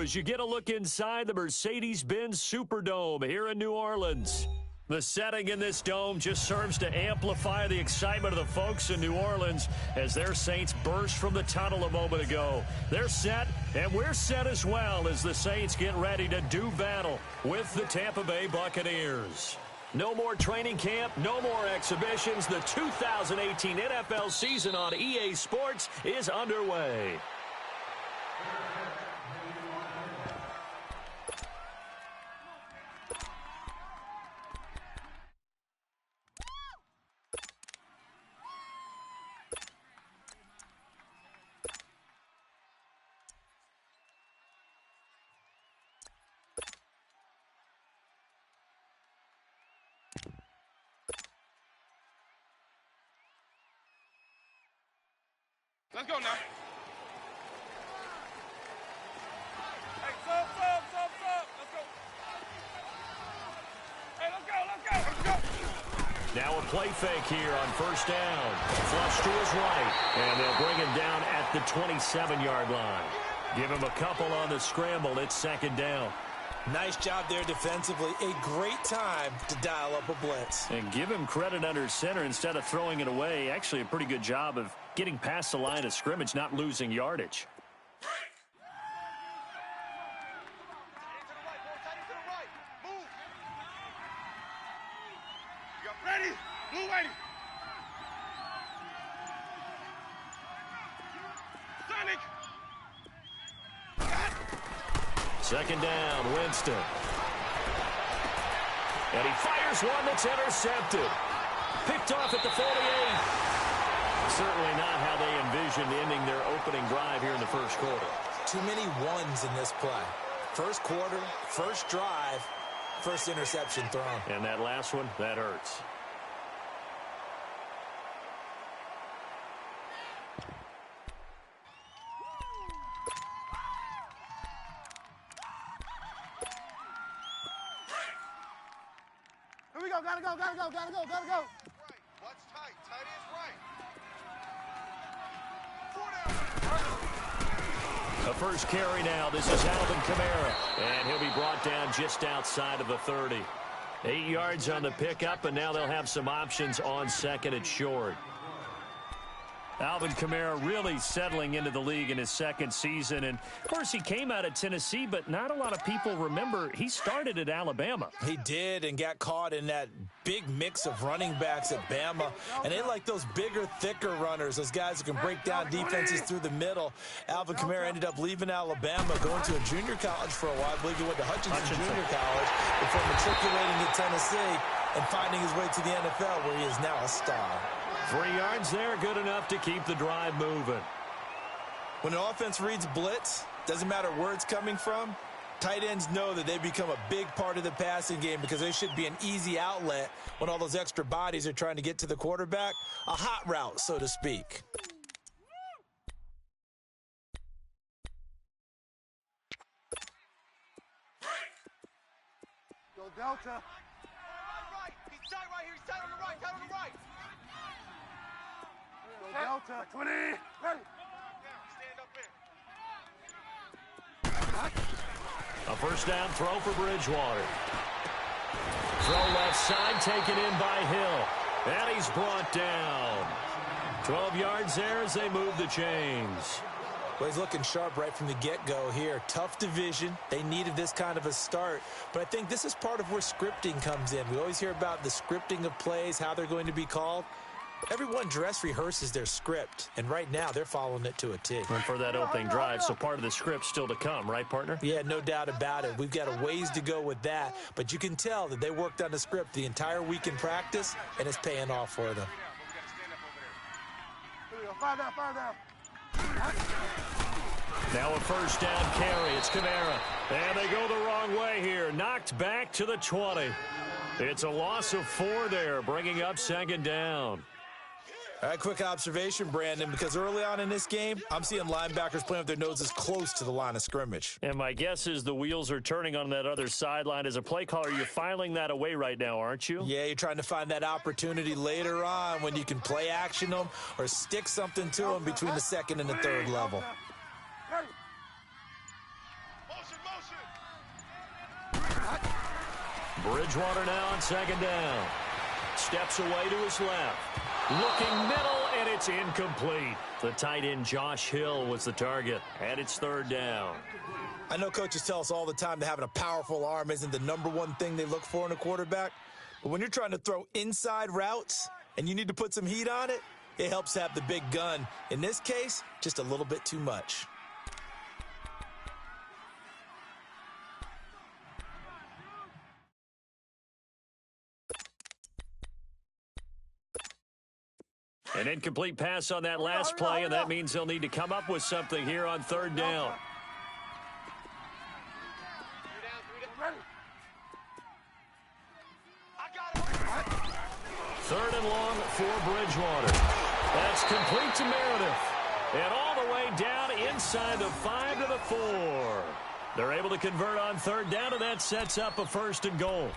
as you get a look inside the Mercedes-Benz Superdome here in New Orleans. The setting in this dome just serves to amplify the excitement of the folks in New Orleans as their Saints burst from the tunnel a moment ago. They're set, and we're set as well as the Saints get ready to do battle with the Tampa Bay Buccaneers. No more training camp, no more exhibitions. The 2018 NFL season on EA Sports is underway. Let's go now. Hey, sub. Let's go. Hey, let's go. Now a play fake here on first down. Flush to his right, and they'll bring him down at the 27-yard line. Give him a couple on the scramble. It's second down. Nice job there defensively. A great time to dial up a blitz. And give him credit under center instead of throwing it away. Actually, a pretty good job of getting past the line of scrimmage, not losing yardage. Ready? Move, ready. Sonic. Second down, Winston. And he fires one that's intercepted. Picked off at the 48. Certainly not how they envisioned ending their opening drive here in the first quarter. Too many ones in this play. First quarter, first drive, first interception thrown. And that last one, that hurts. Here we go. Gotta go. Right. What's tight? Tight is right. 4 down. A first carry now. This is Alvin Kamara. And he'll be brought down just outside of the 30. 8 yards on the pickup, and now they'll have some options on second and short. Alvin Kamara really settling into the league in his second season. And, of course, he came out of Tennessee, but not a lot of people remember he started at Alabama. He did and got caught in that big mix of running backs at Bama. And they like those bigger, thicker runners, those guys who can break down defenses through the middle. Alvin Kamara ended up leaving Alabama, going to a junior college for a while. I believe he went to Hutchinson Junior College before matriculating at Tennessee and finding his way to the NFL, where he is now a star. 3 yards there, good enough to keep the drive moving. When an offense reads blitz, doesn't matter where it's coming from, tight ends know that they become a big part of the passing game because they should be an easy outlet when all those extra bodies are trying to get to the quarterback. A hot route, so to speak. Go Delta. He's tight right here. He's tight on the right. Tight on the right. Go Delta. 20. Ready. Stand up in. A first down throw for Bridgewater. Throw left side, taken in by Hill. And he's brought down. 12 yards there as they move the chains. Well, he's looking sharp right from the get-go here. Tough division. They needed this kind of a start. But I think this is part of where scripting comes in. We always hear about the scripting of plays, how they're going to be called. Everyone dress rehearses their script, and right now they're following it to a T. And for that opening drive, so part of the script still to come, right, partner? Yeah, no doubt about it. We've got a ways to go with that, but you can tell that they worked on the script the entire week in practice, and it's paying off for them. Fire down. Now a first down carry. It's Kamara. And they go the wrong way here. Knocked back to the 20. It's a loss of 4 there, bringing up second down. All right, quick observation, Brandon, because early on in this game, I'm seeing linebackers playing with their noses close to the line of scrimmage. And my guess is the wheels are turning on that other sideline. As a play caller, you're filing that away right now, aren't you? Yeah, you're trying to find that opportunity later on when you can play action them or stick something to them between the second and the third level. Bridgewater now on second down. Steps away to his left. Looking middle, and it's incomplete. The tight end Josh Hill was the target, and it's third down. I know coaches tell us all the time that having a powerful arm isn't the #1 thing they look for in a quarterback. But when you're trying to throw inside routes and you need to put some heat on it, it helps have the big gun. In this case, just a little bit too much. An incomplete pass on that last play, and that means they'll need to come up with something here on third down. Third and long for Bridgewater. That's complete to Meredith. And all the way down inside the 5 to the 4. They're able to convert on third down, and that sets up a first and goal.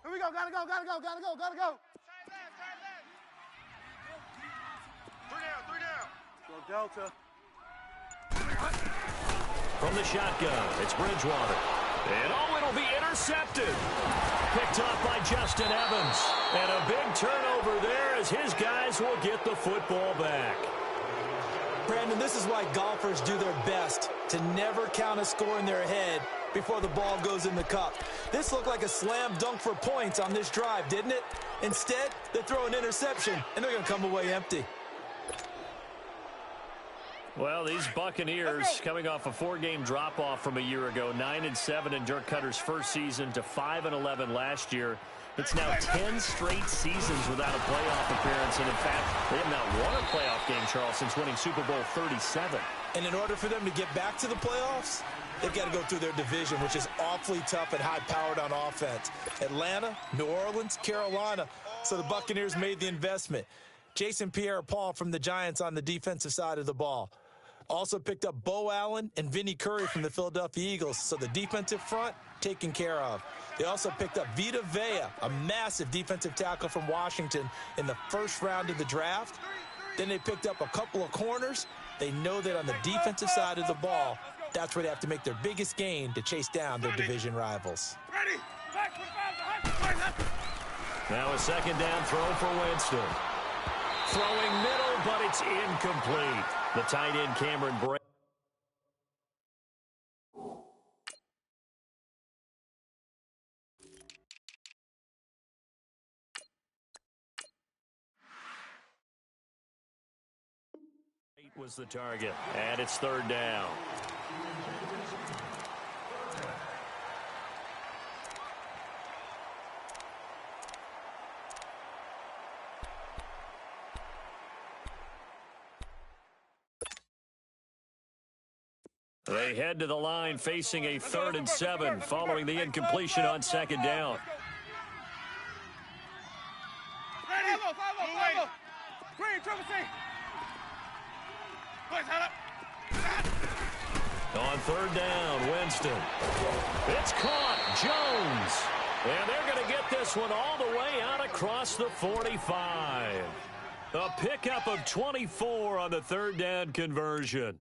Here we go. Gotta go. Three down. Go Delta. From the shotgun, it's Bridgewater. And it'll be intercepted. Picked off by Justin Evans. And a big turnover there as his guys will get the football back. Brandon, this is why golfers do their best to never count a score in their head before the ball goes in the cup. This looked like a slam dunk for points on this drive, didn't it? Instead, they throw an interception, and they're going to come away empty. Well, these Buccaneers coming off a 4-game drop-off from a year ago, 9-7 in Dirk Cutter's first season to 5-11 last year. It's now 10 straight seasons without a playoff appearance, and in fact, they have not won a playoff game, Charles, since winning Super Bowl 37. And in order for them to get back to the playoffs, they've got to go through their division, which is awfully tough and high-powered on offense. Atlanta, New Orleans, Carolina. So the Buccaneers made the investment. Jason Pierre-Paul from the Giants on the defensive side of the ball. Also picked up Bo Allen and Vinny Curry from the Philadelphia Eagles. So the defensive front taken care of. They also picked up Vita Vea, a massive defensive tackle from Washington in the first round of the draft. Then they picked up a couple of corners. They know that on the defensive side of the ball, that's where they have to make their biggest gain to chase down their division rivals. Now a second down throw for Winston. Throwing middle, but it's incomplete. The tight end Cameron Bray. Was the target, and it's third down. They head to the line facing a 3rd and 7 following the incompletion on second down. On third down, Winston. It's caught. Jones. And they're going to get this one all the way out across the 45. A pickup of 24 on the third down conversion.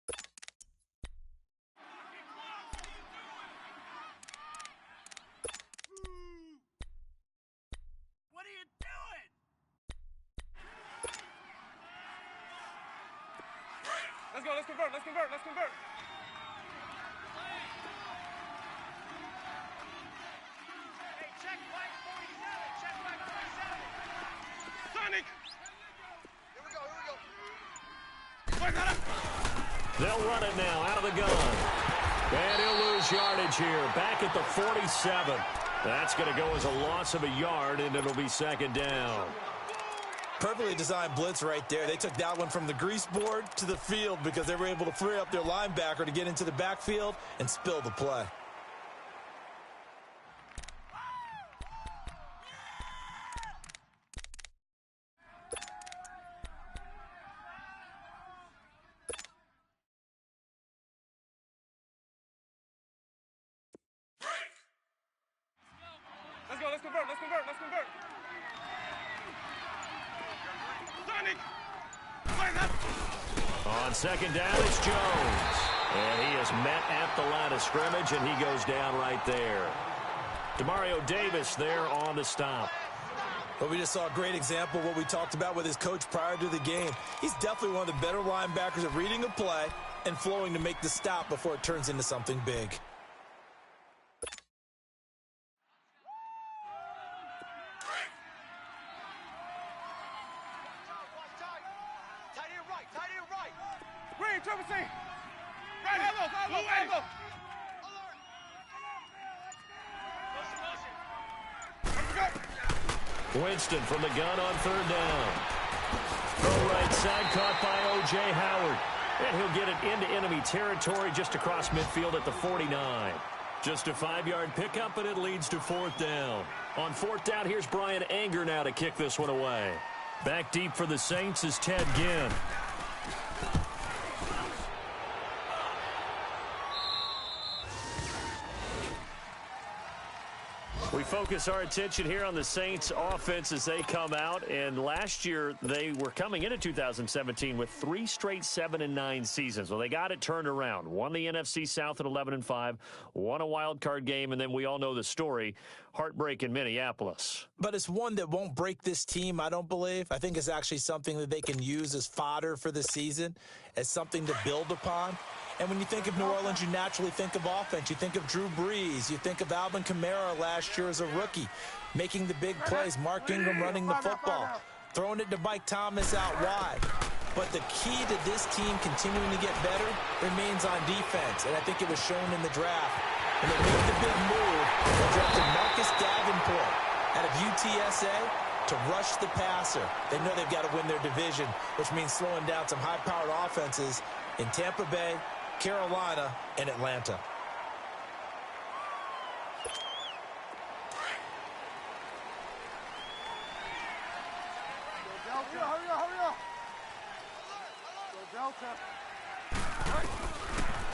What are you doing? Let's go. Let's convert. They'll run it now out of the gun. And he'll lose yardage here. Back at the 47. That's going to go as a loss of a yard, and it'll be second down. Perfectly designed blitz right there. They took that one from the grease board to the field because they were able to free up their linebacker to get into the backfield and spill the play. On second down, it's Jones. And he is met at the line of scrimmage, and he goes down right there. Demario Davis there on the stop. But we just saw a great example of what we talked about with his coach prior to the game. He's definitely one of the better linebackers at reading a play and flowing to make the stop before it turns into something big. Winston from the gun on third down. Throw right side caught by O.J. Howard. And he'll get it into enemy territory just across midfield at the 49. Just a 5-yard pickup, and it leads to fourth down. On fourth down, here's Brian Anger now to kick this one away. Back deep for the Saints is Ted Ginn. We focus our attention here on the Saints offense as they come out. And last year, they were coming into 2017 with 3 straight 7-9 seasons. Well, they got it turned around. Won the NFC South at 11-5, won a wild card game, and then we all know the story. Heartbreak in Minneapolis. But it's one that won't break this team, I don't believe. I think it's actually something that they can use as fodder for the season, as something to build upon. And when you think of New Orleans, you naturally think of offense. You think of Drew Brees. You think of Alvin Kamara last year as a rookie, making the big plays. Mark Ingram running the football, throwing it to Mike Thomas out wide. But the key to this team continuing to get better remains on defense, and I think it was shown in the draft. And they made the big move and drafted Marcus Davenport out of UTSA to rush the passer. They know they've got to win their division, which means slowing down some high-powered offenses in Tampa Bay, Carolina, and Atlanta.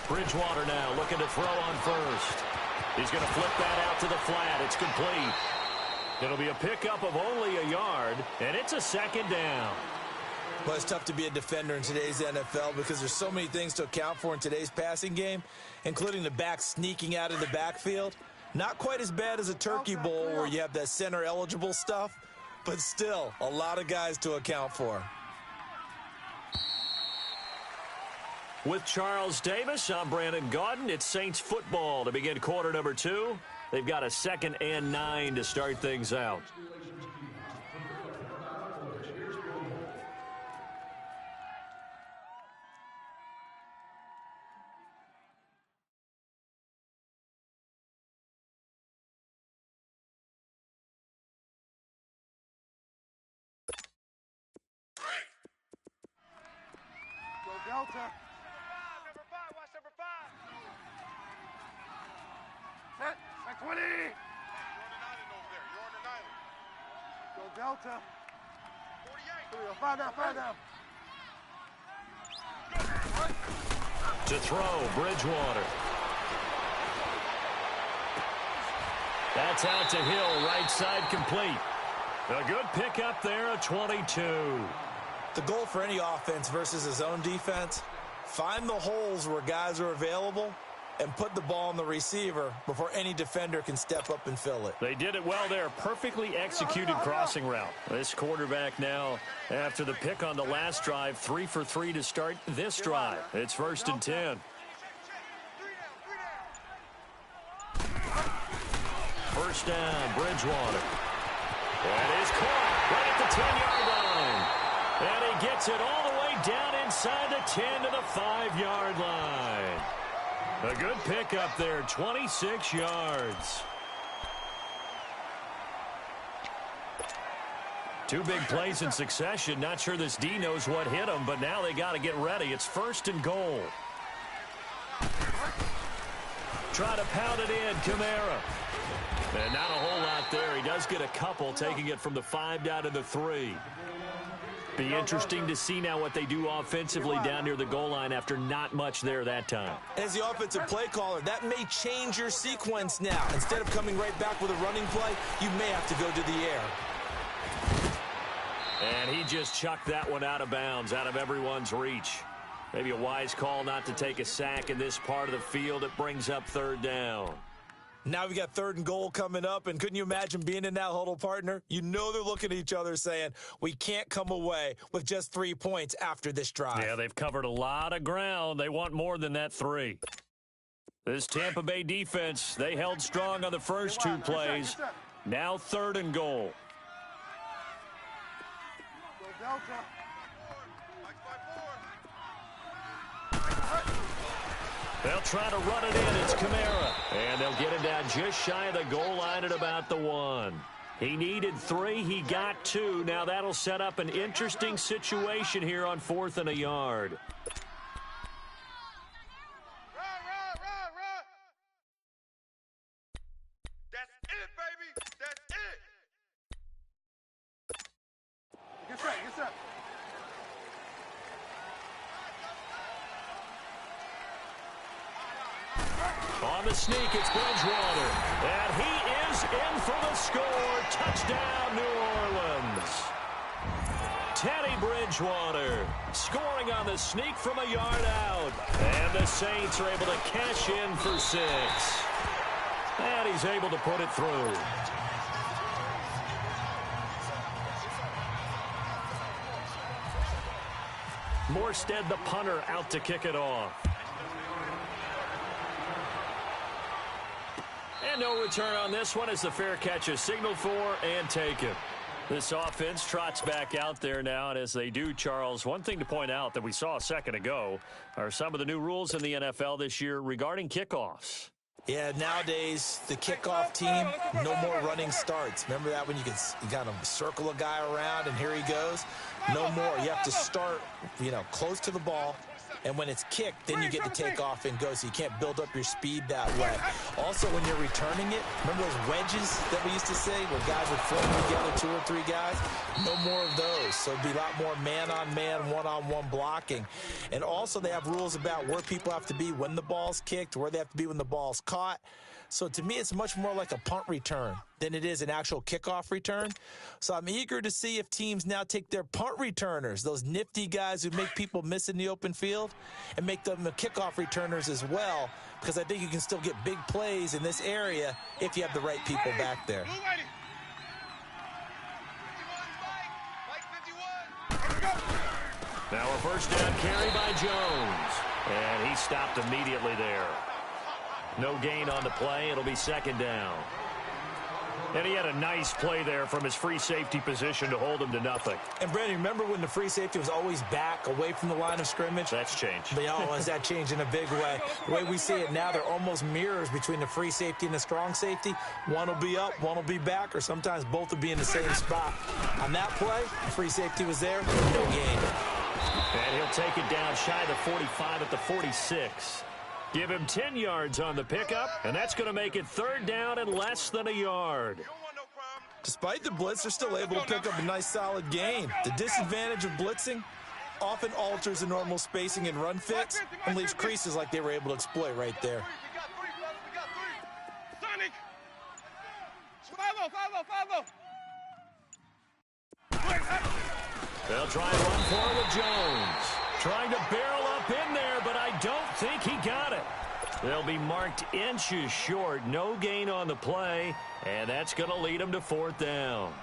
Bridgewater now looking to throw on first. He's going to flip that out to the flat. It's complete. It'll be a pickup of only a yard, and it's a second down. Well, it's tough to be a defender in today's NFL because there's so many things to account for in today's passing game, including the back sneaking out of the backfield. Not quite as bad as a turkey bowl where you have that center-eligible stuff, but still a lot of guys to account for. With Charles Davis, I'm Brandon Gaudin. It's Saints football to begin quarter number 2. They've got a 2nd and 9 to start things out. Delta. Number 5, watch number 5. Set 20. You're on an island over there. You're on an island. Go Delta. 48. Here we go. 5 down. To throw, Bridgewater. That's out to Hill, right side complete. A good pickup there, a 22. The goal for any offense versus his own defense, find the holes where guys are available and put the ball on the receiver before any defender can step up and fill it. They did it well there. Perfectly executed crossing route. This quarterback now, after the pick on the last drive, 3 for 3 to start this drive. It's 1st and 10. First down, Bridgewater. That is caught right at the 10-yard line. And he gets it all the way down inside the 10 to the 5-yard line. A good pickup there, 26 yards. 2 big plays in succession. Not sure this D knows what hit him, but now they got to get ready. It's 1st and goal. Try to pound it in, Kamara. And not a whole lot there. He does get a couple, taking it from the 5 down to the 3. Be interesting to see now what they do offensively down near the goal line after not much there that time. As the offensive play caller, that may change your sequence now. Instead of coming right back with a running play, you may have to go to the air. And he just chucked that one out of bounds, out of everyone's reach. Maybe a wise call not to take a sack in this part of the field. It brings up third down. Now we got 3rd and goal coming up, and couldn't you imagine being in that huddle, partner? You know they're looking at each other saying, we can't come away with just 3 points after this drive. Yeah, they've covered a lot of ground. They want more than that 3. This Tampa Bay defense, they held strong on the first 2 plays. Now 3rd and goal. Delta. They'll try to run it in. It's Kamara. And they'll get him down just shy of the goal line at about the 1. He needed 3. He got 2. Now that'll set up an interesting situation here on 4th and a yard. That's it, baby. That's it. Get set. Get set. On the sneak, it's Bridgewater. And he is in for the score. Touchdown, New Orleans. Teddy Bridgewater scoring on the sneak from a yard out. And the Saints are able to cash in for 6. And he's able to put it through. Morstead, the punter, out to kick it off. And no return on this one as the fair catch is signaled for and taken. This offense trots back out there now, and as they do, Charles, one thing to point out that we saw a second ago are some of the new rules in the NFL this year regarding kickoffs. Yeah, nowadays, the kickoff team, no more running starts. Remember that when you got to circle a guy around and here he goes? No more. You have to start, close to the ball. And when it's kicked, then you get to take off and go, so you can't build up your speed that way. Also, when you're returning it, remember those wedges that we used to say where guys would form together, 2 or 3 guys? No more of those. So it'd be a lot more man-on-man, one-on-one blocking. And also, they have rules about where people have to be when the ball's kicked, where they have to be when the ball's caught. So to me, it's much more like a punt return than it is an actual kickoff return. So I'm eager to see if teams now take their punt returners, those nifty guys who make people miss in the open field, and make them the kickoff returners as well, because I think you can still get big plays in this area if you have the right people back there. Now a first down carry by Jones. And he stopped immediately there. No gain on the play. It'll be 2nd down. And he had a nice play there from his free safety position to hold him to nothing. And, Brandon, remember when the free safety was always back, away from the line of scrimmage? That's changed. But, has that changed in a big way? The way we see it now, they're almost mirrors between the free safety and the strong safety. One will be up, one will be back, or sometimes both will be in the same spot. On that play, the free safety was there, no gain. And he'll take it down shy of the 45 at the 46. Give him 10 yards on the pickup, and that's going to make it 3rd down and less than a yard. Despite the blitz, they're still able to pick up a nice, solid gain. The disadvantage of blitzing often alters the normal spacing and run fits and leaves creases like they were able to exploit right there. Sonic! 5-0. They'll try and run for it with Jones. Trying to barrel up in there, but I don't think he got it. They'll be marked inches short. No gain on the play, and that's going to lead them to 4th down.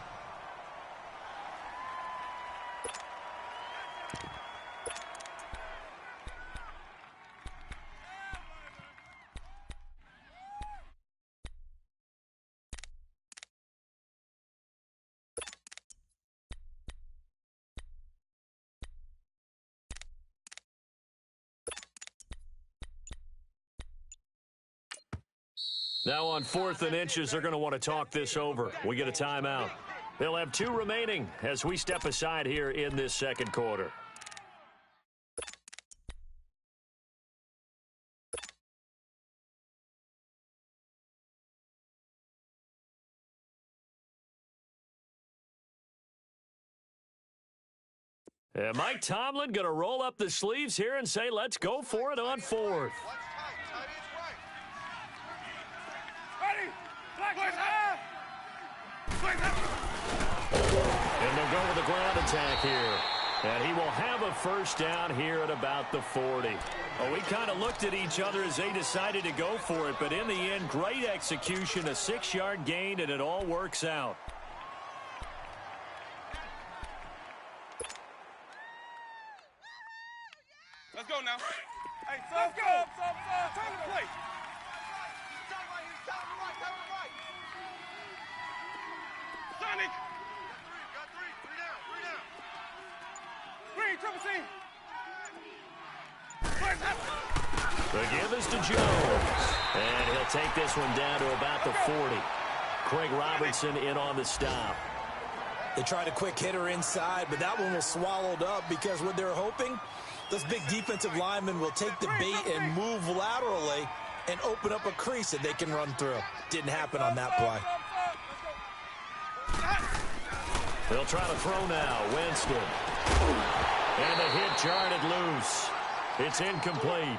Now on 4th and inches, they're going to want to talk this over. We get a timeout. They'll have 2 remaining as we step aside here in this 2nd quarter. And Mike Tomlin going to roll up the sleeves here and say, let's go for it on 4th. And they'll go with the ground attack here. And he will have a first down here at about the 40. Well, we kind of looked at each other as they decided to go for it. But in the end, great execution, a 6-yard gain, and it all works out. Let's go now. Hey, let's go. Time to play. Sonic. Got three. Three down. Three, triple C. The give is to Jones. And he'll take this one down to about the 40. Craig Robertson in on the stop. They tried a quick hitter inside, but that one was swallowed up because what they're hoping, those big defensive linemen will take the bait and move laterally and open up a crease that they can run through. Didn't happen on that play. They'll try to throw now. Winston. And the hit jarred it loose. It's incomplete.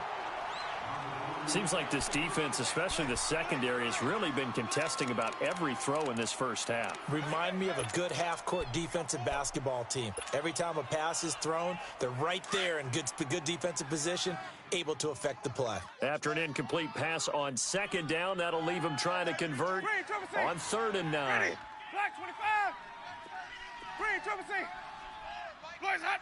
Seems like this defense, especially the secondary, has really been contesting about every throw in this first half. Remind me of a good half-court defensive basketball team. Every time a pass is thrown, they're right there in good defensive position, able to affect the play. After an incomplete pass on second down, that'll leave them trying to convert on 3rd and 9. Black 25. Green, triple C. Boys hot.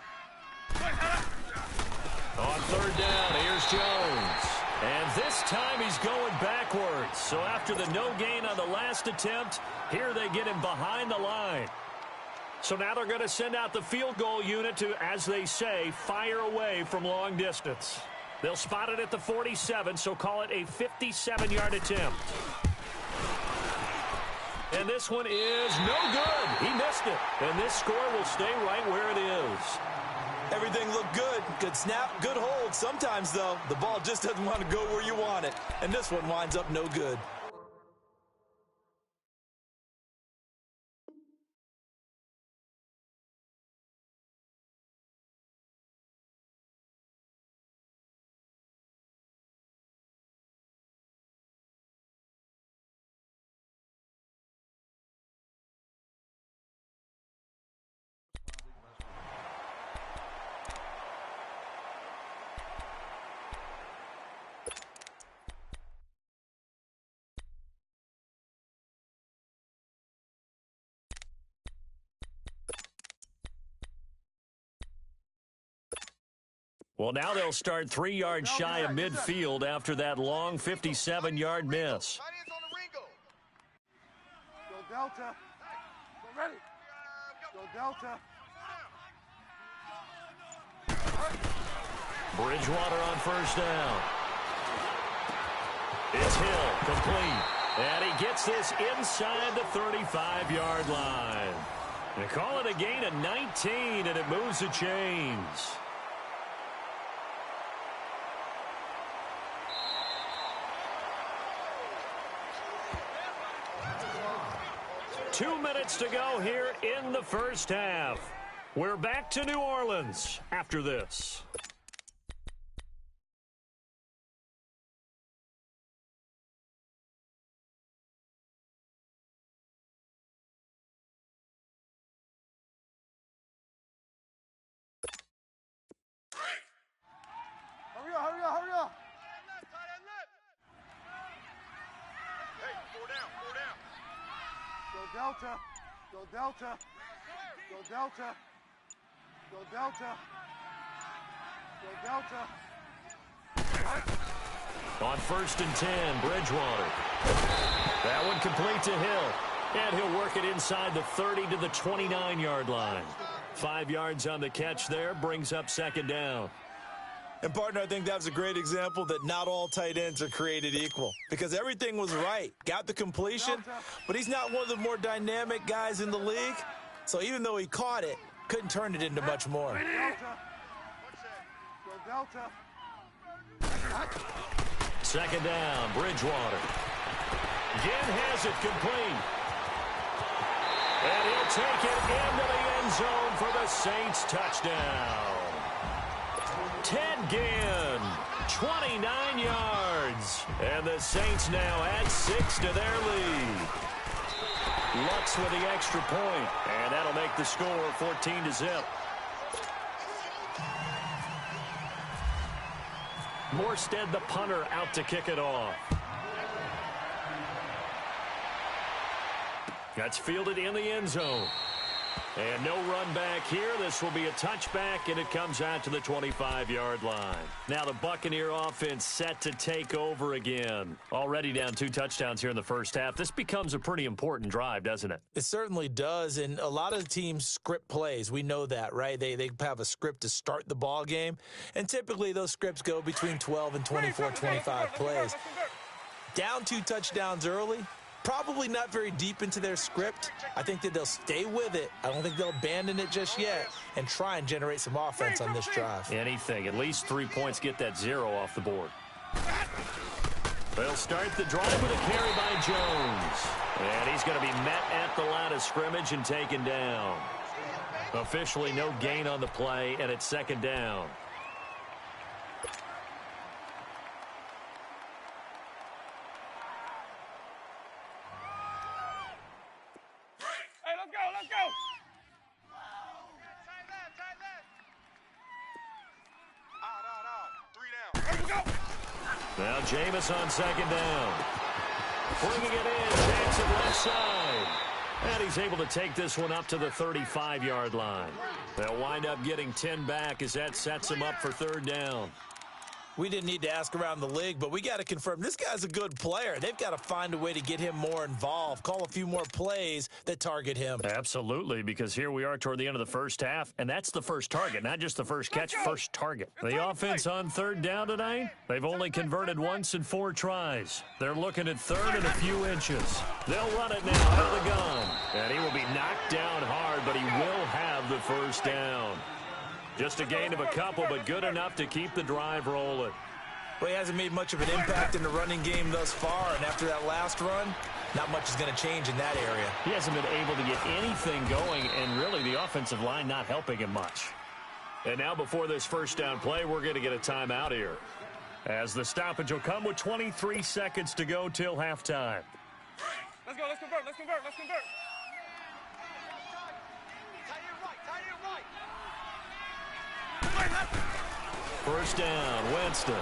On 3rd down, here's Jones. And this time he's going backwards. So after the no gain on the last attempt, here they get him behind the line. So now they're going to send out the field goal unit to, as they say, fire away from long distance. They'll spot it at the 47, so call it a 57-yard attempt. And this one is no good. He missed it. And this score will stay right where it is. Everything looked good. Good snap, good hold. Sometimes, though, the ball just doesn't want to go where you want it. And this one winds up no good. Well, now they'll start 3 yards shy of midfield after that long 57-yard miss. Go Delta. Go ready. Go Delta. Bridgewater on 1st down. It's Hill, complete. And he gets this inside the 35-yard line. They call it a gain of 19, and it moves the chains. 2 minutes to go here in the first half. We're back to New Orleans after this. Hurry up. Hey, four down. Go Delta. Go Delta. Go Delta. Go Delta. Go Delta. On 1st and 10, Bridgewater. That one complete to Hill. And he'll work it inside the 30 to the 29-yard line. 5 yards on the catch there, brings up 2nd down. And, partner, I think that was a great example that not all tight ends are created equal because everything was right. Got the completion, but he's not one of the more dynamic guys in the league. So even though he caught it, couldn't turn it into much more. Delta. Go Delta. 2nd down, Bridgewater. Again has it complete. And he'll take it into the end zone for the Saints touchdown. Ted Ginn, 29 yards. And the Saints now add 6 to their lead. Lutz with the extra point, and that'll make the score 14-0. Morstead, the punter, out to kick it off. That's fielded in the end zone. And no run back here. This will be a touchback, and it comes out to the 25-yard line. Now the Buccaneer offense set to take over again. Already down 2 touchdowns here in the first half. This becomes a pretty important drive, doesn't it? It certainly does, and a lot of teams script plays. We know that, right? They have a script to start the ball game, and typically those scripts go between 12 and 24, 25 plays. Down 2 touchdowns early. Probably not very deep into their script. I think that they'll stay with it. I don't think they'll abandon it just yet and try and generate some offense on this drive. Anything. At least 3 points get that 0 off the board. They'll start the drive with a carry by Jones. And he's going to be met at the line of scrimmage and taken down. Officially no gain on the play, and it's 2nd down. Now Jameis on 2nd down. Bringing it in, Jackson left side. And he's able to take this one up to the 35-yard line. They'll wind up getting 10 back as that sets him up for 3rd down. We didn't need to ask around the league, but we got to confirm this guy's a good player. They've got to find a way to get him more involved, call a few more plays that target him. Absolutely, because here we are toward the end of the first half, and that's the first target, not just the first catch, first target. The offense on 3rd down tonight, they've only converted once in 4 tries. They're looking at 3rd and a few inches. They'll run it now out of the gun, and he will be knocked down hard, but he will have the 1st down. Just a gain of a couple, but good enough to keep the drive rolling. Well, he hasn't made much of an impact in the running game thus far, and after that last run, not much is going to change in that area. He hasn't been able to get anything going, and really the offensive line not helping him much. And now before this 1st down play, we're going to get a timeout here, as the stoppage will come with 23 seconds to go till halftime. Let's go, let's convert, let's convert, let's convert. First down, Winston.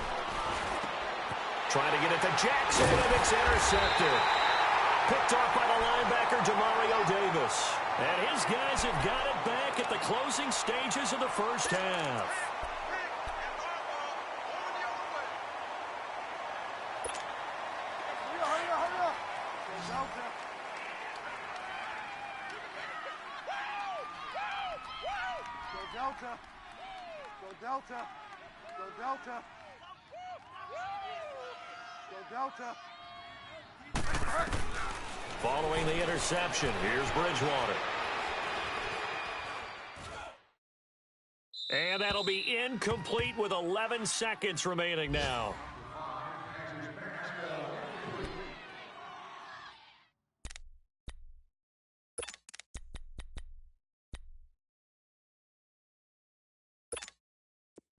Trying to get it to Jackson, and it's intercepted. Picked off by the linebacker, Demario Davis. And his guys have got it back at the closing stages of the first half. Delta. Go Delta. Go Delta. Go Delta. Following the interception, here's Bridgewater. And that'll be incomplete with 11 seconds remaining now.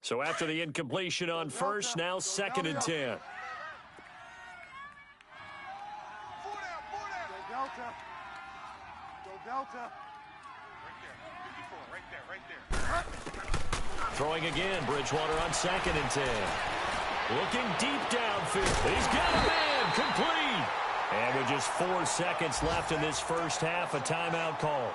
So after the incompletion on first, now 2nd and 10. Go Delta. Go Delta. Right there. Throwing again, Bridgewater on 2nd and 10. Looking deep downfield. He's got a man, complete. And with just 4 seconds left in this first half, a timeout call.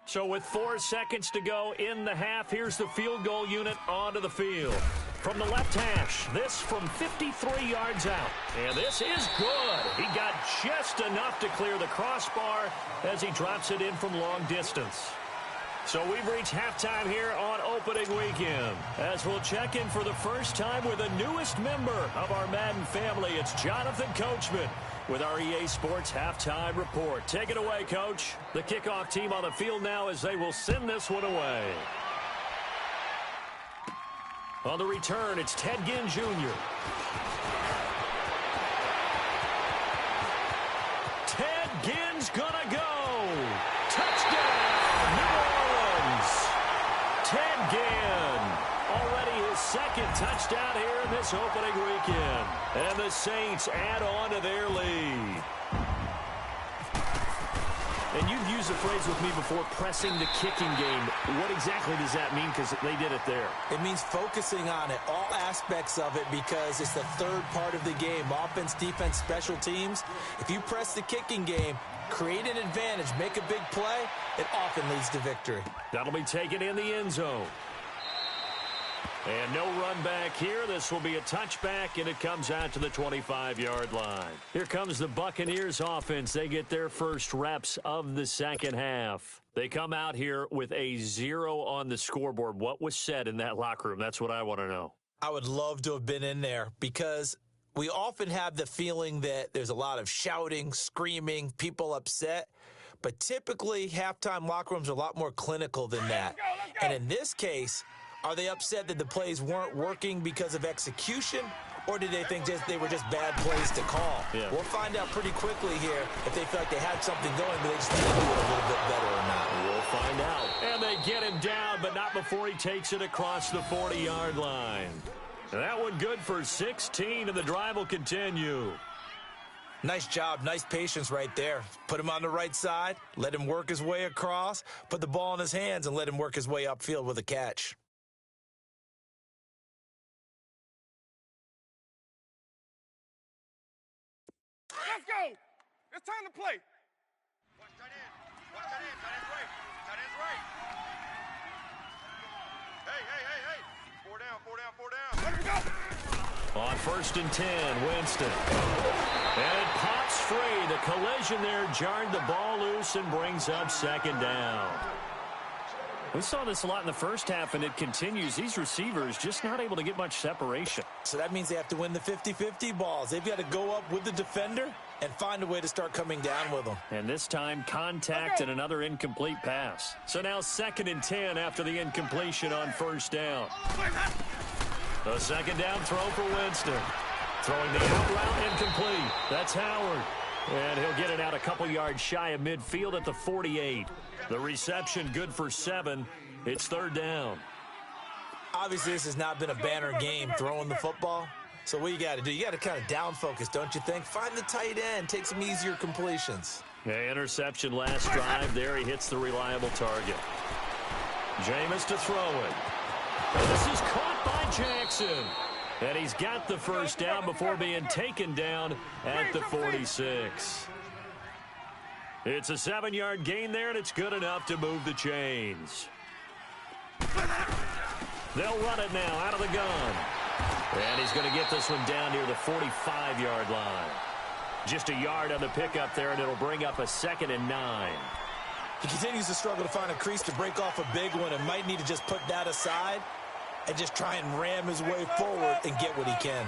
So with 4 seconds to go in the half, here's the field goal unit onto the field. From the left hash, this from 53 yards out. And this is good. He got just enough to clear the crossbar as he drops it in from long distance. So we've reached halftime here on opening weekend, as we'll check in for the first time with the newest member of our Madden family. It's Jonathan Coachman with our EA Sports Halftime Report. Take it away, Coach. The kickoff team on the field now as they will send this one away. On the return, it's Ted Ginn Jr. Ted Ginn's gonna go. Touchdown, New Orleans. touchdown here in this opening weekend. And the Saints add on to their lead. And you've used the phrase with me before, pressing the kicking game. What exactly does that mean? Because they did it there. It means focusing on it, all aspects of it, because it's the third part of the game. Offense, defense, special teams. If you press the kicking game, create an advantage, make a big play, it often leads to victory. That'll be taken in the end zone. And no run back here. This will be a touchback, and it comes out to the 25-yard line. Here comes the Buccaneers offense. They get their first reps of the second half. They come out here with a 0 on the scoreboard. What was said in that locker room? That's what I want to know. I would love to have been in there because we often have the feeling that there's a lot of shouting, screaming, people upset. But typically, halftime locker rooms are a lot more clinical than that. And in this case, are they upset that the plays weren't working because of execution, or did they think they were just bad plays to call? Yeah. We'll find out pretty quickly here if they feel like they had something going, but they just need to do it a little bit better or not. We'll find out. And they get him down, but not before he takes it across the 40-yard line. And that one good for 16, and the drive will continue. Nice job, nice patience right there. Put him on the right side, let him work his way across, put the ball in his hands, and let him work his way upfield with a catch. Let's go. It's time to play. Watch tight end. Watch tight end. Tight end's right. Tight end's right. Hey. 4 down, 4 down, 4 down. Let him go. On 1st and 10, Winston. And it pops free. The collision there jarred the ball loose and brings up 2nd down. We saw this a lot in the first half, and it continues. These receivers just not able to get much separation. So that means they have to win the 50-50 balls. They've got to go up with the defender and find a way to start coming down with them. And this time, contact and another incomplete pass. So now 2nd and 10 after the incompletion on 1st down. The 2nd down throw for Winston. Throwing the out route incomplete. That's Howard. And he'll get it out a couple yards shy of midfield at the 48. The reception good for 7. It's 3rd down. Obviously, this has not been a banner game throwing the football. So what you got to do, you got to kind of down focus, don't you think? Find the tight end, take some easier completions. Yeah, interception last drive. There he hits the reliable target. Jameis to throw it. And this is caught by Jackson. And he's got the 1st down before being taken down at the 46. It's a 7-yard gain there, and it's good enough to move the chains. They'll run it now out of the gun. And he's going to get this one down near the 45-yard line. Just a yard on the pickup there, and it'll bring up a 2nd and 9. He continues to struggle to find a crease to break off a big one and might need to just put that aside and just try and ram his way forward and get what he can.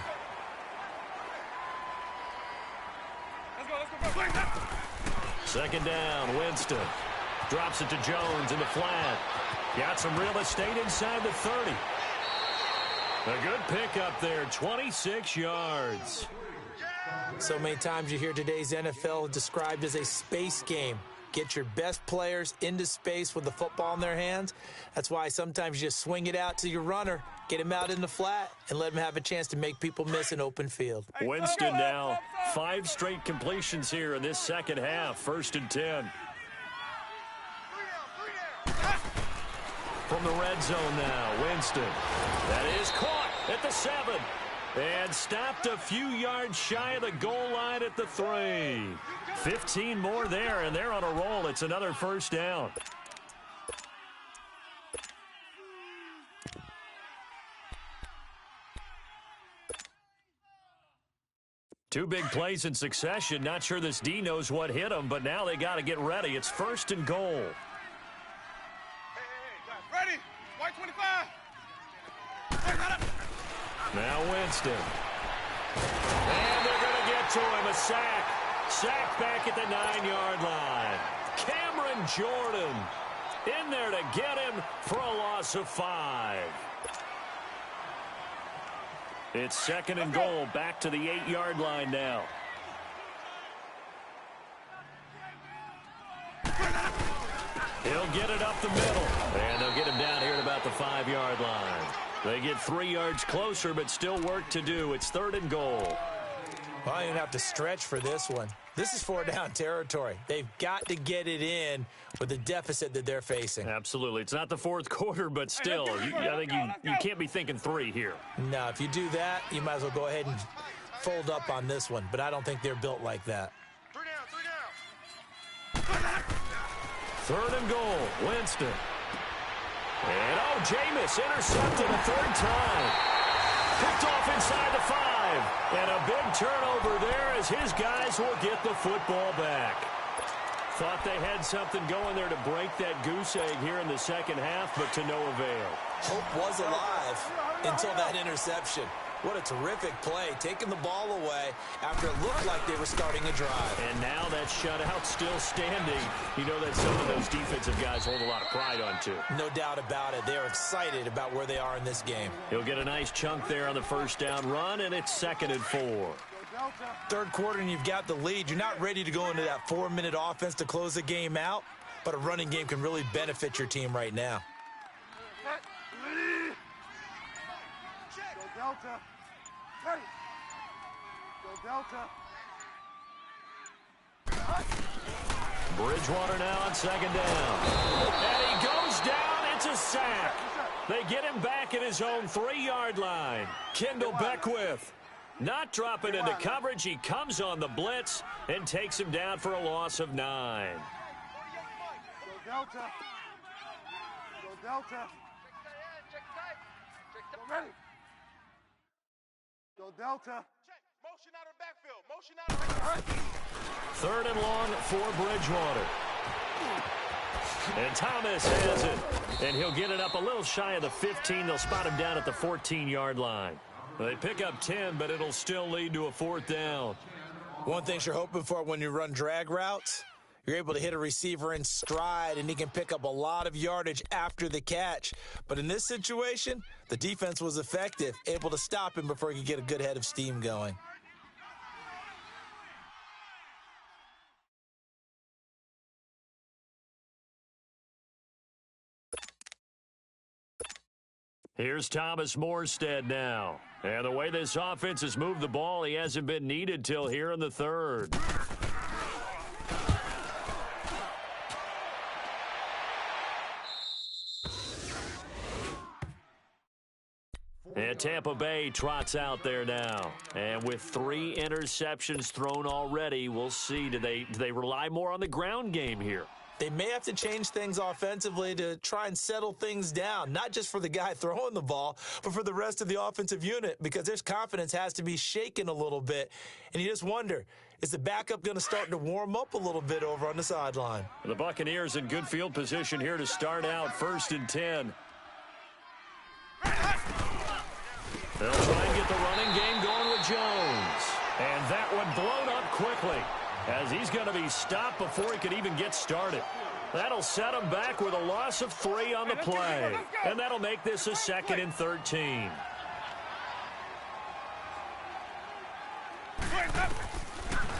Let's go. 2nd down, Winston. Drops it to Jones in the flat. Got some real estate inside the 30. A good pickup there, 26 yards. So many times you hear today's NFL described as a space game. Get your best players into space with the football in their hands. That's why sometimes you just swing it out to your runner, get him out in the flat, and let him have a chance to make people miss an open field. Winston now, 5 straight completions here in this second half. 1st and 10. From the red zone now, Winston. That is caught at the 7. And stopped a few yards shy of the goal line at the 3. 15 more there, and they're on a roll. It's another 1st down. Two big plays in succession. Not sure this D knows what hit him, but now they got to get ready. It's 1st and goal. Hey, ready? White 25. Now Winston. And they're going to get to him. A sack. Sack back at the 9-yard line. Cameron Jordan in there to get him for a loss of 5. It's 2nd and goal. Back to the 8-yard line now. He'll get it up the middle. And they'll get him down here at about the 5-yard line. They get 3 yards closer, but still work to do. It's 3rd and goal. Well, you don't have to stretch for this one. This is 4-down territory. They've got to get it in with the deficit that they're facing. Absolutely. It's not the 4th quarter, but still, I think you can't be thinking 3 here. No, if you do that, you might as well go ahead and fold up on this one, but I don't think they're built like that. 3rd and goal, Winston. And, Jameis intercepted a 3rd time. Picked off inside the 5. And a big turnover there as his guys will get the football back. Thought they had something going there to break that goose egg here in the second half, but to no avail. Hope was alive until that interception. What a terrific play, taking the ball away after it looked like they were starting a drive. And now that shutout still standing. You know that some of those defensive guys hold a lot of pride on, too. No doubt about it. They're excited about where they are in this game. He'll get a nice chunk there on the 1st down run, and it's 2nd and 4. 3rd quarter, and you've got the lead. You're not ready to go into that 4-minute offense to close the game out, but a running game can really benefit your team right now. Go Delta. Ready. Go Delta. Bridgewater now on 2nd down. And he goes down. It's a sack. They get him back at his own 3-yard line. Kendall Beckwith not dropping into coverage. He comes on the blitz and takes him down for a loss of 9. Go Delta. Go Delta. Go ready. Go Delta. Motion out of the backfield. Motion out of the backfield. 3rd and long for Bridgewater. And Thomas has it. And he'll get it up a little shy of the 15. They'll spot him down at the 14-yard line. They pick up 10, but it'll still lead to a 4th down. One thing you're hoping for when you run drag routes, you're able to hit a receiver in stride, and he can pick up a lot of yardage after the catch. But in this situation, the defense was effective, able to stop him before he could get a good head of steam going. Here's Thomas Morstead now. And the way this offense has moved the ball, he hasn't been needed till here in the 3rd. And Tampa Bay trots out there now. And with 3 interceptions thrown already, we'll see. Do they rely more on the ground game here? They may have to change things offensively to try and settle things down, not just for the guy throwing the ball, but for the rest of the offensive unit, because their confidence has to be shaken a little bit. And you just wonder, is the backup going to start to warm up a little bit over on the sideline? The Buccaneers in good field position here to start out 1st and 10. They'll try and get the running game going with Jones. And that one blown up quickly, as he's going to be stopped before he could even get started. That'll set him back with a loss of 3 on the play. And that'll make this a 2nd and 13.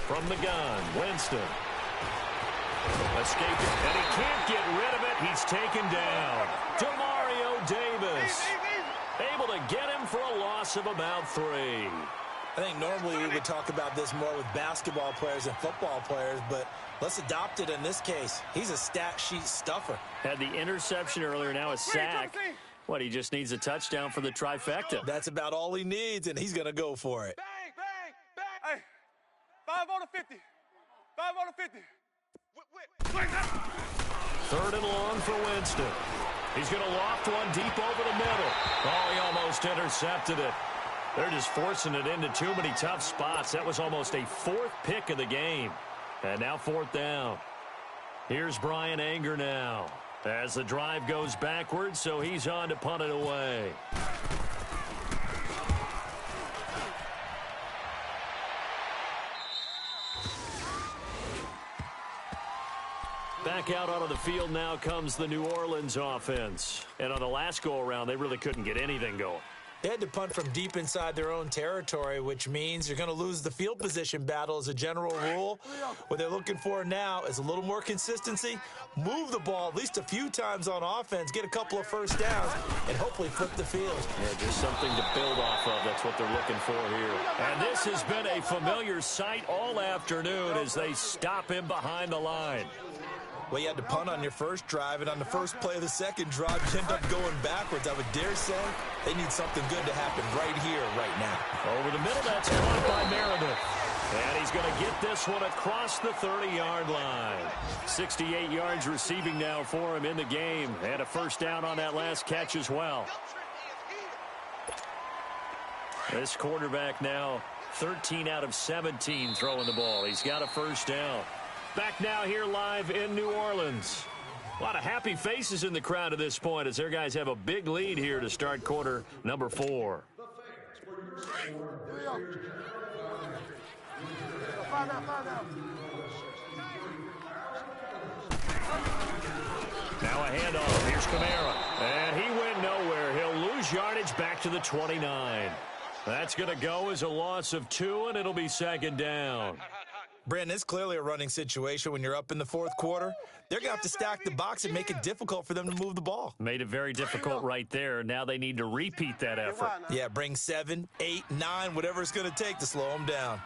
From the gun, Winston. Escaping, and he can't get rid of it. He's taken down. Demario Davis able to get him for a loss of about 3. I think normally we would talk about this more with basketball players and football players, but let's adopt it in this case. He's a stat sheet stuffer. Had the interception earlier, now a sack. What, he just needs a touchdown for the trifecta. That's about all he needs, and he's going to go for it. Bang, bang, bang. Hey, 5 on the 50. 5 on the 50. Whip. 3rd and long for Winston. He's going to loft one deep over the middle. Oh, he almost intercepted it. They're just forcing it into too many tough spots. That was almost a 4th pick of the game. And now 4th down. Here's Brian Anger now as the drive goes backwards, so he's on to punt it away. Back out onto the field now comes the New Orleans offense. And on the last go-around, they really couldn't get anything going. They had to punt from deep inside their own territory, which means you're going to lose the field position battle as a general rule. What they're looking for now is a little more consistency, move the ball at least a few times on offense, get a couple of first downs, and hopefully flip the field. Yeah, just something to build off of. That's what they're looking for here. And this has been a familiar sight all afternoon as they stop him behind the line. Well, you had to punt on your first drive, and on the first play of the second drive, you end up going backwards. I would dare say they need something good to happen right here, right now. Over the middle, that's caught by Meredith. And he's going to get this one across the 30-yard line. 68 yards receiving now for him in the game. And a first down on that last catch as well. This quarterback now 13 out of 17 throwing the ball. He's got a first down. Back now here live in New Orleans. A lot of happy faces in the crowd at this point as their guys have a big lead here to start quarter number 4. Now a handoff. Here's Kamara. And he went nowhere. He'll lose yardage back to the 29. That's going to go as a loss of 2, and it'll be second down. Brandon, it's clearly a running situation when you're up in the fourth quarter. They're going to have to stack the box and make it difficult for them to move the ball. Made it very difficult right there. Now they need to repeat that effort. Yeah, bring 7, 8, 9, whatever it's going to take to slow them down.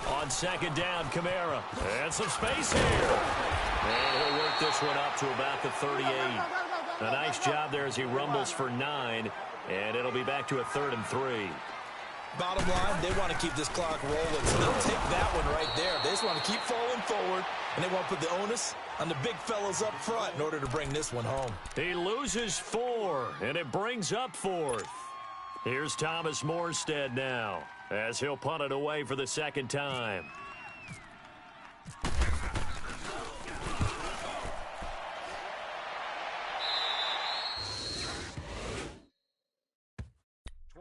On second down, Kamara. And some space here. And he'll work this one up to about the 38. A nice job there as he rumbles for 9. And it'll be back to a 3rd and 3. Bottom line, they want to keep this clock rolling, so they'll take that one right there. They just want to keep falling forward, and they want to put the onus on the big fellas up front in order to bring this one home. He loses 4, and it brings up 4th. Here's Thomas Morstead now, as he'll punt it away for the second time.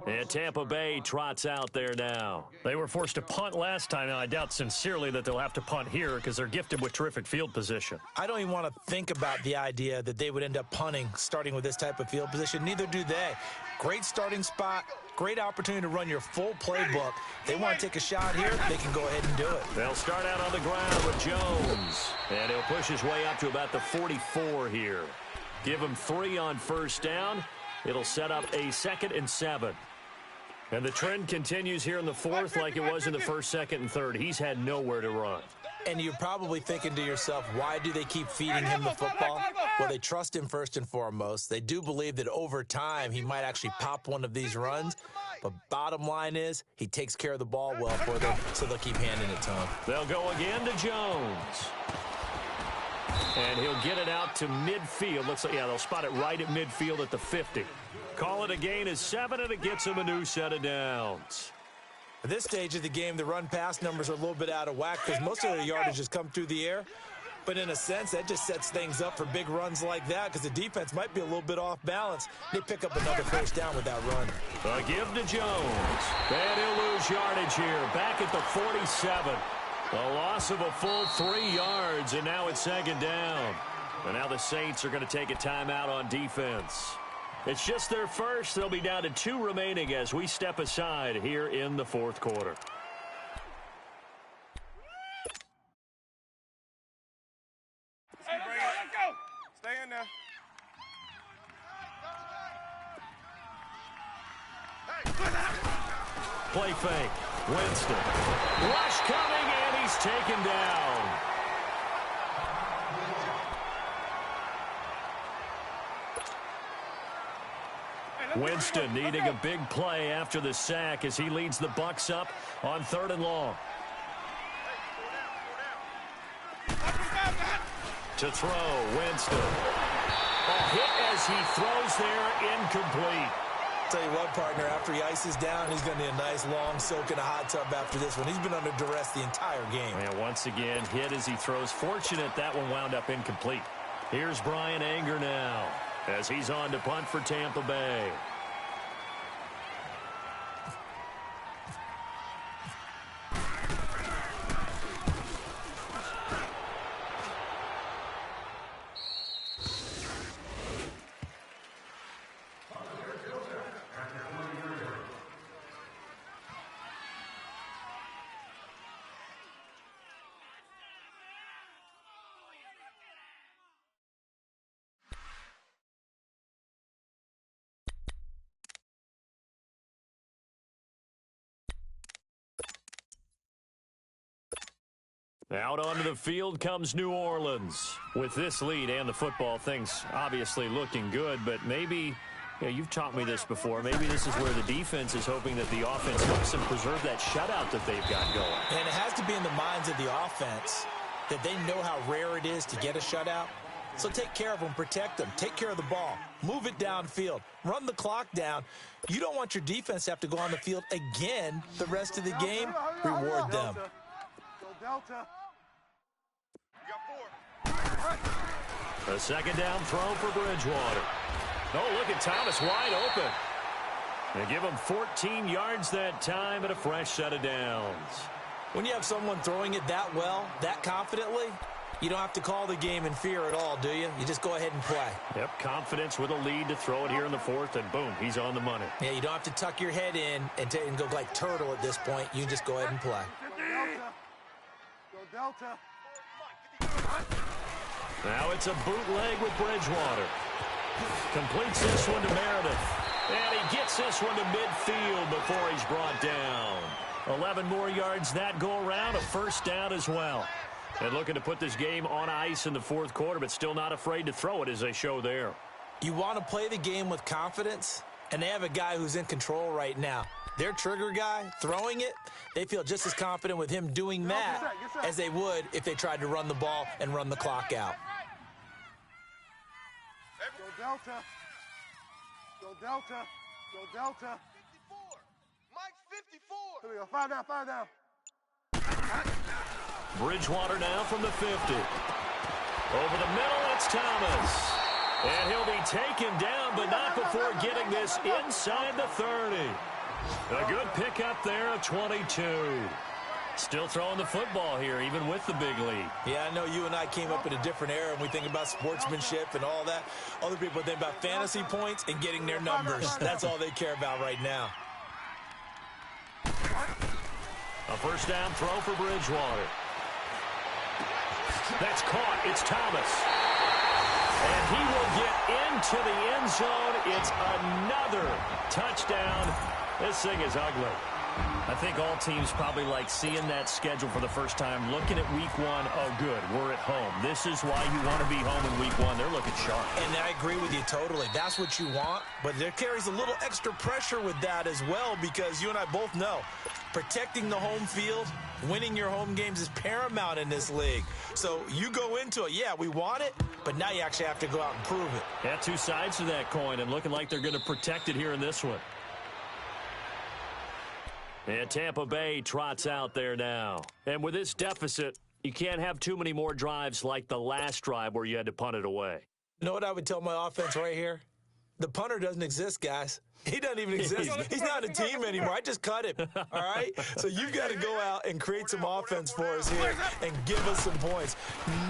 And Tampa Bay trots out there now. They were forced to punt last time, and I doubt sincerely that they'll have to punt here because they're gifted with terrific field position. I don't even want to think about the idea that they would end up punting starting with this type of field position. Neither do they. Great starting spot, great opportunity to run your full playbook. They want to take a shot here, they can go ahead and do it. They'll start out on the ground with Jones, and he'll push his way up to about the 44 here. Give him 3 on first down. It'll set up a 2nd and 7. And the trend continues here in the 4th like it was in the 1st, 2nd, and 3rd. He's had nowhere to run. And you're probably thinking to yourself, why do they keep feeding him the football? Well, they trust him first and foremost. They do believe that over time he might actually pop one of these runs. But bottom line is he takes care of the ball well for them, so they'll keep handing it to him. They'll go again to Jones. And he'll get it out to midfield. Looks like, yeah, they'll spot it right at midfield at the 50. Call it a gain of 7, and it gets him a new set of downs. At this stage of the game, the run-pass numbers are a little bit out of whack because most of their yardage has come through the air. But in a sense, that just sets things up for big runs like that because the defense might be a little bit off balance. They pick up another first down with that run. A give to Jones. And he'll lose yardage here. Back at the 47. A loss of a full 3 yards, and now it's second down. And now the Saints are going to take a timeout on defense. It's just their first. They'll be down to 2 remaining as we step aside here in the 4th quarter. Hey, let's go. Stay in there. Play fake. Winston. Rush coming, and he's taken down. Winston needing a big play after the sack as he leads the Bucs up on 3rd and long. To throw, Winston. A hit as he throws there, incomplete. Tell you what, partner, after he ices down, he's going to need a nice long soak in a hot tub after this one. He's been under duress the entire game. And once again, hit as he throws. Fortunate that one wound up incomplete. Here's Brian Anger now as he's on to punt for Tampa Bay. Out onto the field comes New Orleans. With this lead and the football, things obviously looking good, but maybe, you've taught me this before, maybe this is where the defense is hoping that the offense helps them preserve that shutout that they've got going. And it has to be in the minds of the offense that they know how rare it is to get a shutout. So take care of them, protect them, take care of the ball, move it downfield, run the clock down. You don't want your defense to have to go on the field again the rest of the game. Reward them. Delta. A second down throw for Bridgewater. Oh, look at Thomas wide open. They give him 14 yards that time and a fresh set of downs. When you have someone throwing it that well, that confidently, you don't have to call the game in fear at all, do you? You just go ahead and play. Yep, confidence with a lead to throw it here in the fourth, and boom, he's on the money. Yeah, you don't have to tuck your head in and go like turtle at this point. You just go ahead and play. Go Delta. Now it's a bootleg with Bridgewater. Completes this one to Meredith. And he gets this one to midfield before he's brought down. 11 more yards that go around, a first down as well. And looking to put this game on ice in the fourth quarter, but still not afraid to throw it as they show there. You want to play the game with confidence, and they have a guy who's in control right now. Their trigger guy, throwing it, they feel just as confident with him doing that as they would if they tried to run the ball and run the clock out. Go Delta. Go Delta. Go Delta. 54. Mike 54. Here we go. 5 down, 5 down. Bridgewater now from the 50. Over the middle, it's Thomas. And he'll be taken down, but not before getting this inside the 30. A good pickup there at 22. Still throwing the football here, even with the big lead. Yeah, I know you and I came up in a different era, and we think about sportsmanship and all that. Other people think about fantasy points and getting their numbers. That's all they care about right now. A first down throw for Bridgewater. That's caught. It's Thomas. And he will get into the end zone. It's another touchdown. This thing is ugly. I think all teams probably like seeing that schedule for the first time, looking at week one. Oh, good, we're at home. This is why you want to be home in week one. They're looking sharp. And I agree with you totally. That's what you want, but there carries a little extra pressure with that as well, because you and I both know protecting the home field, winning your home games is paramount in this league. So you go into it, yeah, we want it, but now you actually have to go out and prove it. Yeah, two sides to that coin, and looking like they're going to protect it here in this one. And Tampa Bay trots out there now. And with this deficit, you can't have too many more drives like the last drive where you had to punt it away. You know what I would tell my offense right here? The punter doesn't exist, guys. He doesn't even exist. He's not a team anymore. I just cut him, all right? So you've got to go out and create some offense for us here and give us some points.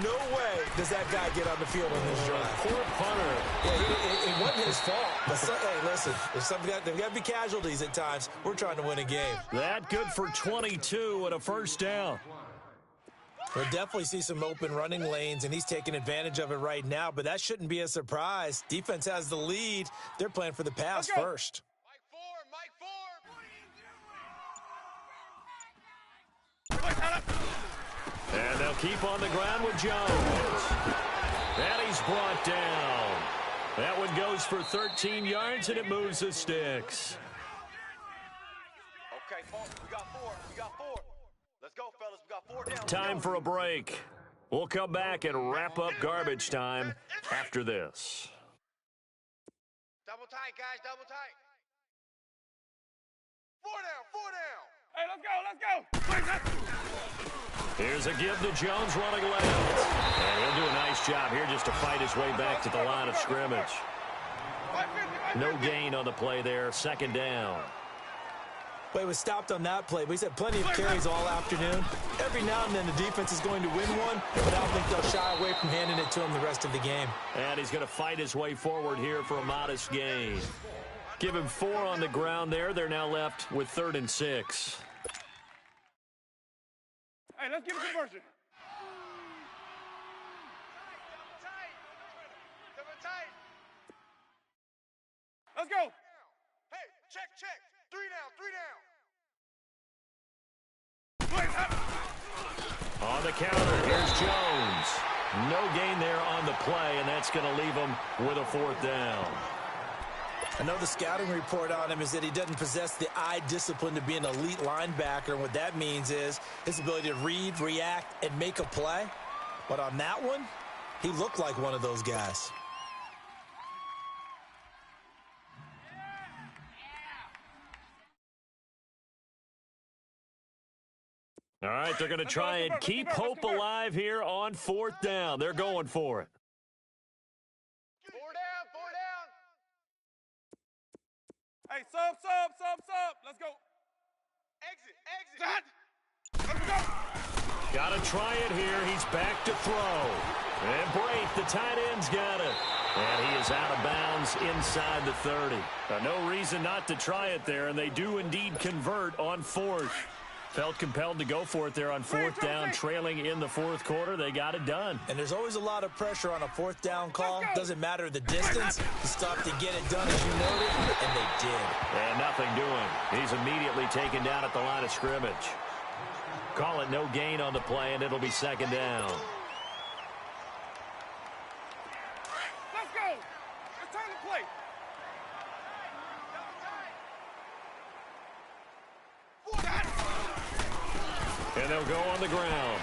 No way does that guy get on the field on this drive. Poor punter. Yeah, it wasn't his fault. But hey, listen, there's got to be casualties at times. We're trying to win a game. That good for 22 and a first down. We'll definitely see some open running lanes, and he's taking advantage of it right now, but that shouldn't be a surprise. Defense has the lead. They're playing for the pass first. Mike 4, And they'll keep on the ground with Jones. And he's brought down. That one goes for 13 yards, and it moves the sticks. Okay, we got 4. We got 4. Let's go, fellas. We got 4 down. Time for a break. We'll come back and wrap up garbage time after this. Double tight, guys. Double tight. 4 down. 4 down. Hey, let's go. Here's a give to Jones running left. And he'll do a nice job here just to fight his way back to the line of scrimmage. No gain on the play there. Second down. Well, he was stopped on that play, but he's had plenty of carries all afternoon. Every now and then the defense is going to win one, but I don't think they'll shy away from handing it to him the rest of the game. And he's going to fight his way forward here for a modest gain. Give him 4 on the ground there. They're now left with 3rd and 6. Hey, let's get a conversion. Double tight. Let's go. Hey, check. 3 down. 3 down. On the counter. Here's Jones. No gain there on the play, and that's going to leave him with a 4th down. I know the scouting report on him is that he doesn't possess the eye discipline to be an elite linebacker. And what that means is his ability to read, react, and make a play. But on that one, he looked like one of those guys. All right, they're going to try and keep hope alive here on 4th down. They're going for it. 4 down, 4 down. Hey, sub. Let's go. Exit. Let's go. Got to try it here. He's back to throw. And Braith, the tight end's got it. And he is out of bounds inside the 30. No reason not to try it there, and they do indeed convert on 4th. Felt compelled to go for it there on 4th down, trailing in the 4th quarter. They got it done. And there's always a lot of pressure on a 4th down call. Doesn't matter the distance. You stop to get it done, as you noted, and they did. And nothing doing. He's immediately taken down at the line of scrimmage. Call it no gain on the play, and it'll be 2nd down. Let's go. It's time to play. And they'll go on the ground.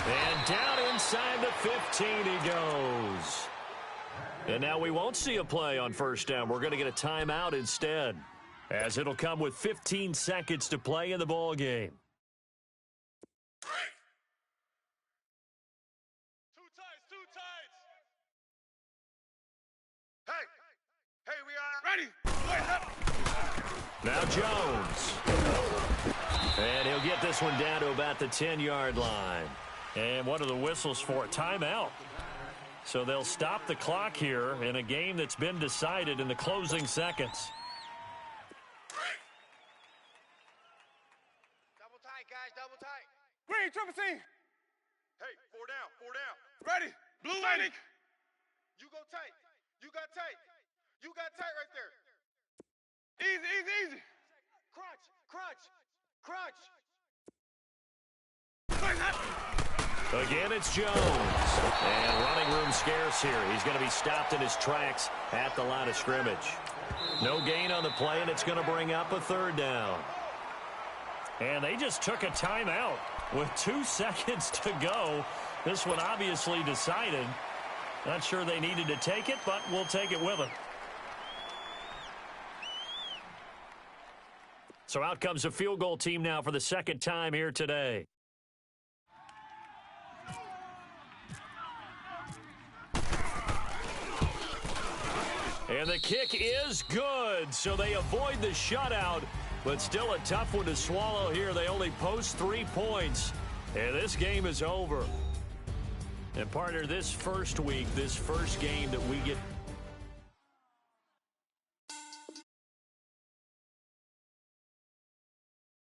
And down inside the 15 he goes. And now we won't see a play on 1st down. We're going to get a timeout instead, as it'll come with 15 seconds to play in the ball game. Two tights. Hey, we are Ready. Now Jones. And he'll get this one down to about the 10-yard line. And what are the whistles for? A timeout. So they'll stop the clock here in a game that's been decided in the closing seconds. double tight, guys, double tight. Green, triple team. Hey, 4 down, 4 down. Ready. Blue lady. You go tight. You got tight. You got tight right there. Easy. Crunch. Again, it's Jones. And running room scarce here. He's going to be stopped in his tracks at the line of scrimmage. No gain on the play, and it's going to bring up a 3rd down. And they just took a timeout with 2 seconds to go. This one obviously decided. Not sure they needed to take it, but we'll take it with them. So out comes a field goal team now for the 2nd time here today. And the kick is good, so they avoid the shutout, but still a tough one to swallow here. They only post 3 points, and this game is over. And partner, this first week, this first game that we get